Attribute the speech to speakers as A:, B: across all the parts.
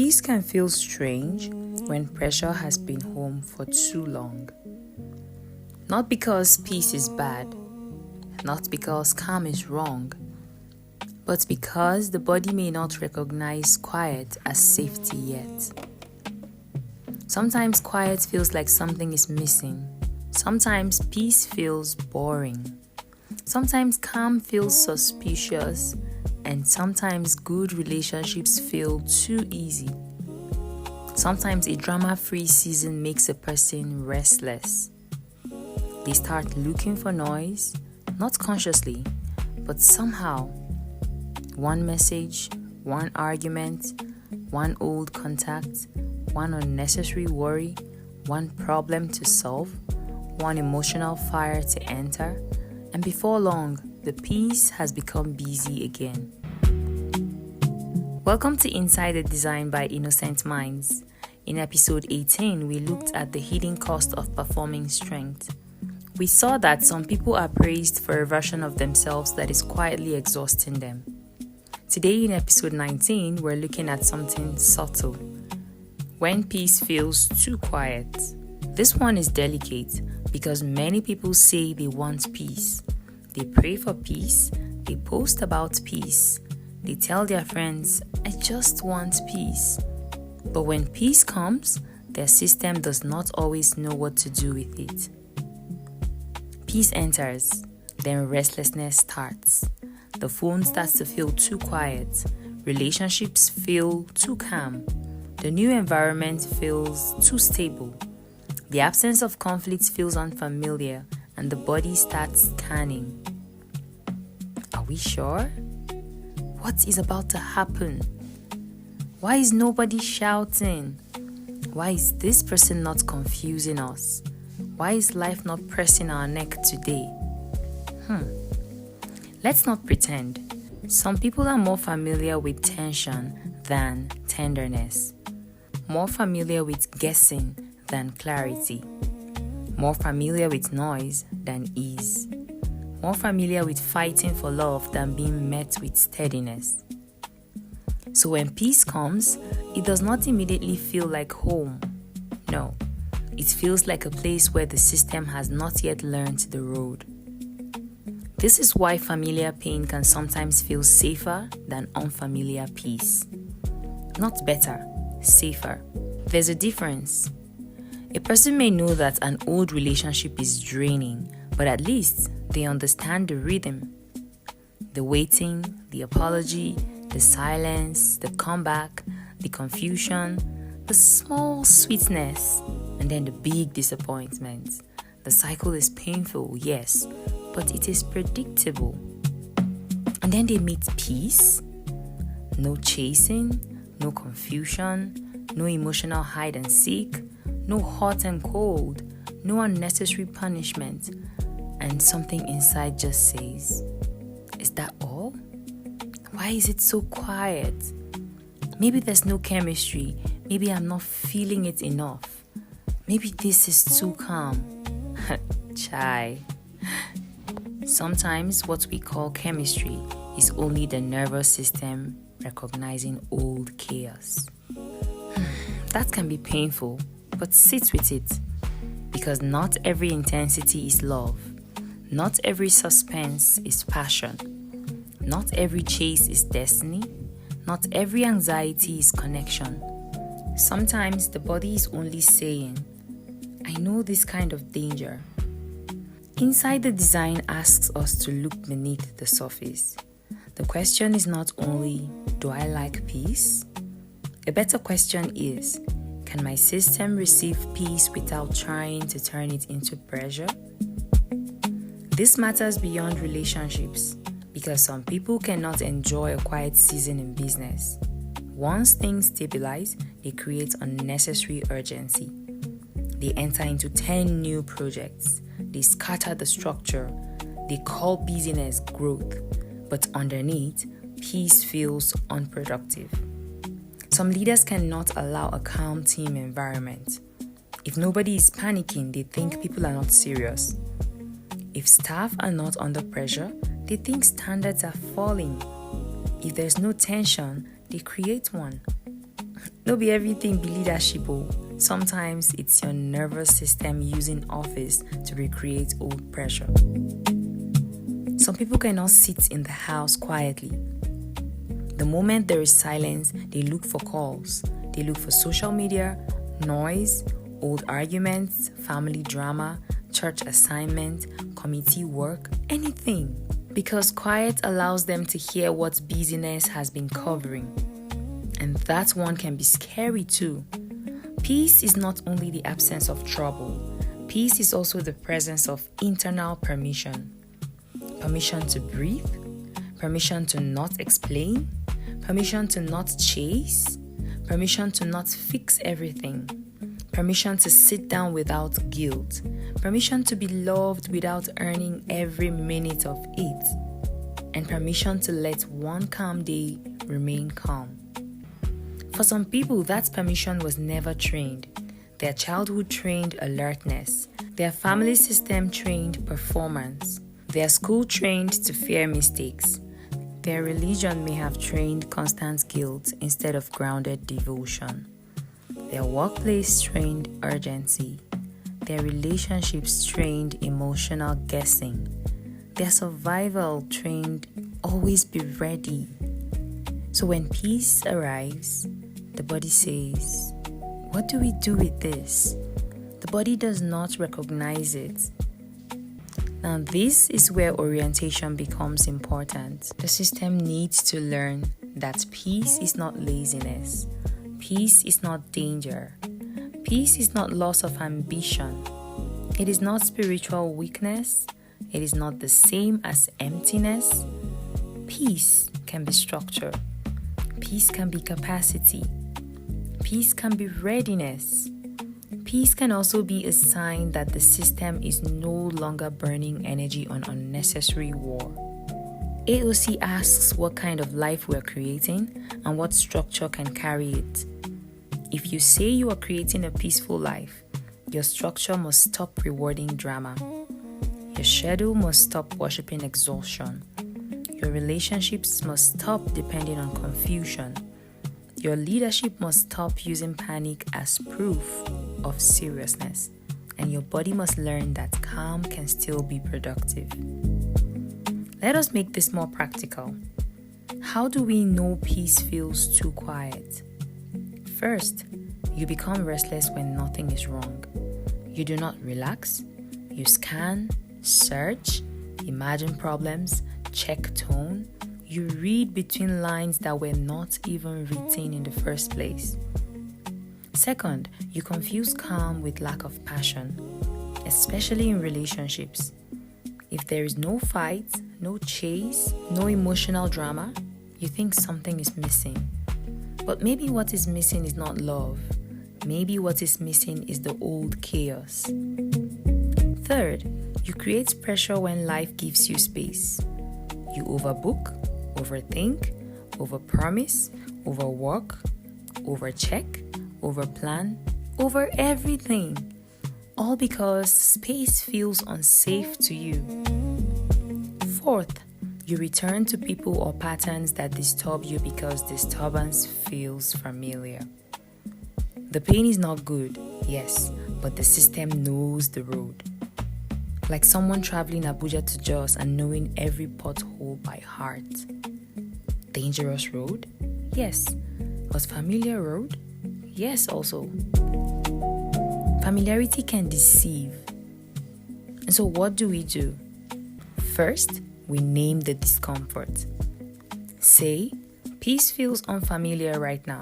A: Peace can feel strange when pressure has been home for too long. Not because peace is bad, not because calm is wrong, but because the body may not recognize quiet as safety yet. Sometimes quiet feels like something is missing. Sometimes peace feels boring. Sometimes calm feels suspicious. And sometimes good relationships feel too easy. Sometimes a drama-free season makes a person restless. They start looking for noise, not consciously, but somehow. One message, one argument, one old contact, one unnecessary worry, one problem to solve, one emotional fire to enter, and before long, the peace has become busy again. Welcome to Inside the Design by Innocent Minds. In episode 18, we looked at the hidden cost of performing strength. We saw that some people are praised for a version of themselves that is quietly exhausting them. Today in episode 19, we're looking at something subtle. When peace feels too quiet. This one is delicate because many people say they want peace. They pray for peace, they post about peace, they tell their friends, I just want peace. But when peace comes, their system does not always know what to do with it. Peace enters, then restlessness starts. The phone starts to feel too quiet, relationships feel too calm, the new environment feels too stable, the absence of conflict feels unfamiliar, and the body starts scanning. Are we sure? What is about to happen? Why is nobody shouting? Why is this person not confusing us? Why is life not pressing our neck today? Let's not pretend. Some people are more familiar with tension than tenderness, more familiar with guessing than clarity, more familiar with noise than ease, more familiar with fighting for love than being met with steadiness. So when peace comes, it does not immediately feel like home. No, it feels like a place where the system has not yet learned the road. This is why familiar pain can sometimes feel safer than unfamiliar peace. Not better, safer. There's a difference. A person may know that an old relationship is draining, but at least they understand the rhythm. The waiting, the apology, the silence, the comeback, the confusion, the small sweetness, and then the big disappointment. The cycle is painful, yes, but it is predictable. And then they meet peace. No chasing, no confusion, no emotional hide and seek, no hot and cold, no unnecessary punishment. And something inside just says, is that all? Why is it so quiet? Maybe there's no chemistry. Maybe I'm not feeling it enough. Maybe this is too calm. Chai. Sometimes what we call chemistry is only the nervous system recognizing old chaos. That can be painful, but sit with it. Because not every intensity is love. Not every suspense is passion. Not every chase is destiny. Not every anxiety is connection. Sometimes the body is only saying, I know this kind of danger. Inside the Design asks us to look beneath the surface. The question is not only, do I like peace? A better question is, can my system receive peace without trying to turn it into pressure? This matters beyond relationships because some people cannot enjoy a quiet season in business. Once things stabilize, they create unnecessary urgency. They enter into 10 new projects. They scatter the structure. They call busyness growth. But underneath, peace feels unproductive. Some leaders cannot allow a calm team environment. If nobody is panicking, they think people are not serious. If staff are not under pressure, they think standards are falling. If there's no tension, they create one. No be everything be leadership. Sometimes it's your nervous system using office to recreate old pressure. Some people cannot sit in the house quietly. The moment there is silence, they look for calls. They look for social media, noise, old arguments, family drama, church assignment, committee work, anything. Because quiet allows them to hear what busyness has been covering. And that one can be scary too. Peace is not only the absence of trouble. Peace is also the presence of internal permission. Permission to breathe, permission to not explain, permission to not chase, permission to not fix everything, permission to sit down without guilt, permission to be loved without earning every minute of it, and permission to let one calm day remain calm. For some people, that permission was never trained. Their childhood trained alertness, their family system trained performance, their school trained to fear mistakes. Their religion may have trained constant guilt instead of grounded devotion. Their workplace trained urgency. Their relationships trained emotional guessing. Their survival trained always be ready. So when peace arrives, the body says, "What do we do with this?" The body does not recognize it. Now, this is where orientation becomes important. The system needs to learn that peace is not laziness. Peace is not danger. Peace is not loss of ambition. It is not spiritual weakness. It is not the same as emptiness. Peace can be structure. Peace can be capacity. Peace can be readiness. Peace can also be a sign that the system is no longer burning energy on unnecessary war. AOC asks what kind of life we're creating and what structure can carry it. If you say you are creating a peaceful life, your structure must stop rewarding drama. Your schedule must stop worshiping exhaustion. Your relationships must stop depending on confusion. Your leadership must stop using panic as proof of seriousness. And your body must learn that calm can still be productive. Let us make this more practical. How do we know peace feels too quiet? First, you become restless when nothing is wrong. You do not relax. You scan, search, imagine problems, check tone. You read between lines that were not even written in the first place. Second, you confuse calm with lack of passion, especially in relationships. If there is no fight, no chase, no emotional drama, you think something is missing. But maybe what is missing is not love. Maybe what is missing is the old chaos. Third, you create pressure when life gives you space. You overbook, overthink, overpromise, overwork, overcheck, overplan, over everything. All because space feels unsafe to you. Fourth, you return to people or patterns that disturb you because disturbance feels familiar. The pain is not good, yes, but the system knows the road. Like someone traveling Abuja to Jos and knowing every pothole by heart. Dangerous road? Yes. But familiar road? Yes, also. Familiarity can deceive. And so what do? First, we name the discomfort. Say, peace feels unfamiliar right now.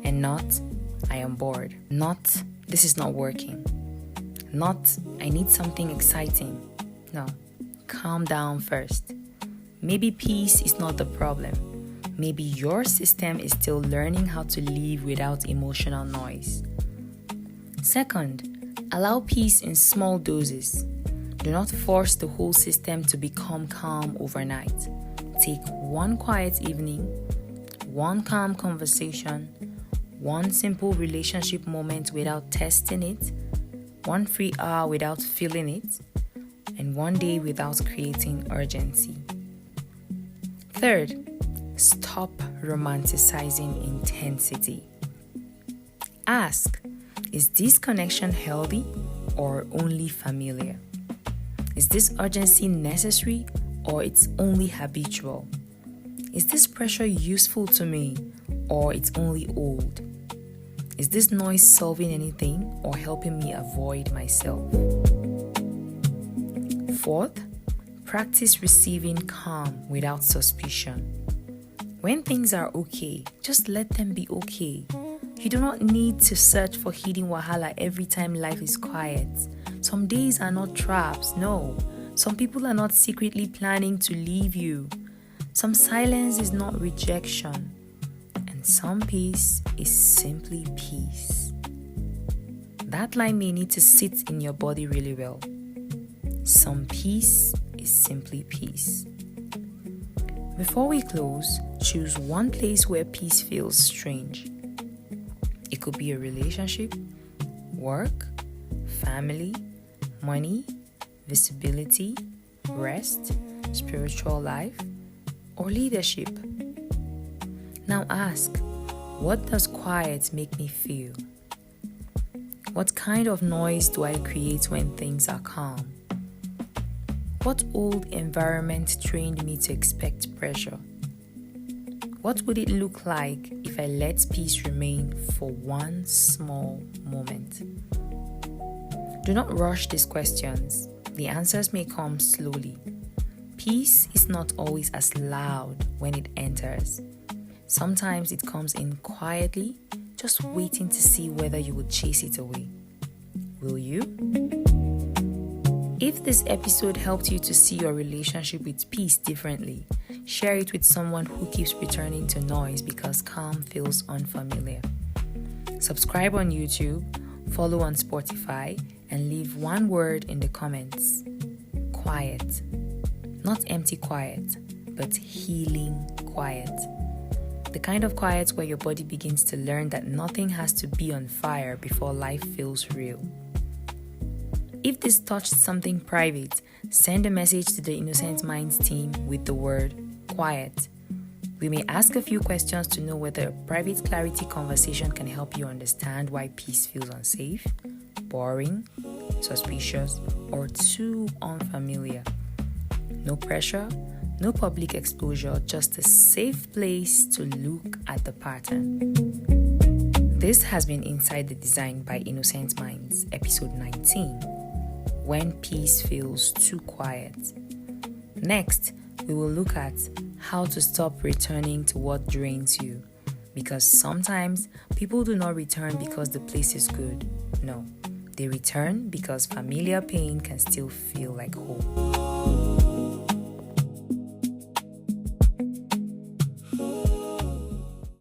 A: And not, I am bored. Not, this is not working. Not, I need something exciting. No, calm down first. Maybe peace is not the problem. Maybe your system is still learning how to live without emotional noise. Second, allow peace in small doses. Do not force the whole system to become calm overnight. Take one quiet evening, one calm conversation, one simple relationship moment without testing it, one free hour without feeling it, and one day without creating urgency. Third, stop romanticizing intensity. Ask, is this connection healthy or only familiar? Is this urgency necessary or it's only habitual? Is this pressure useful to me or it's only old? Is this noise solving anything or helping me avoid myself? Fourth, practice receiving calm without suspicion. When things are okay, just let them be okay. You do not need to search for hidden wahala every time life is quiet. Some days are not traps, no. Some people are not secretly planning to leave you. Some silence is not rejection. And some peace is simply peace. That line may need to sit in your body really well. Some peace is simply peace. Before we close, choose one place where peace feels strange. It could be a relationship, work, family, money, visibility, rest, spiritual life, or leadership. Now ask, what does quiet make me feel? What kind of noise do I create when things are calm? What old environment trained me to expect pressure? What would it look like if I let peace remain for one small moment? Do not rush these questions. The answers may come slowly. Peace is not always as loud when it enters. Sometimes it comes in quietly, just waiting to see whether you will chase it away. Will you? If this episode helped you to see your relationship with peace differently, share it with someone who keeps returning to noise because calm feels unfamiliar. Subscribe on YouTube, follow on Spotify, and leave one word in the comments. Quiet. Not empty quiet, but healing quiet. The kind of quiet where your body begins to learn that nothing has to be on fire before life feels real. If this touched something private, send a message to the Innocent Minds team with the word quiet. We may ask a few questions to know whether a private clarity conversation can help you understand why peace feels unsafe, boring, suspicious, or too unfamiliar. No pressure, no public exposure, just a safe place to look at the pattern. This has been Inside the Design by Innocent Minds, episode 19. When peace feels too quiet. Next, we will look at how to stop returning to what drains you. Because sometimes people do not return because the place is good. No, they return because familiar pain can still feel like home.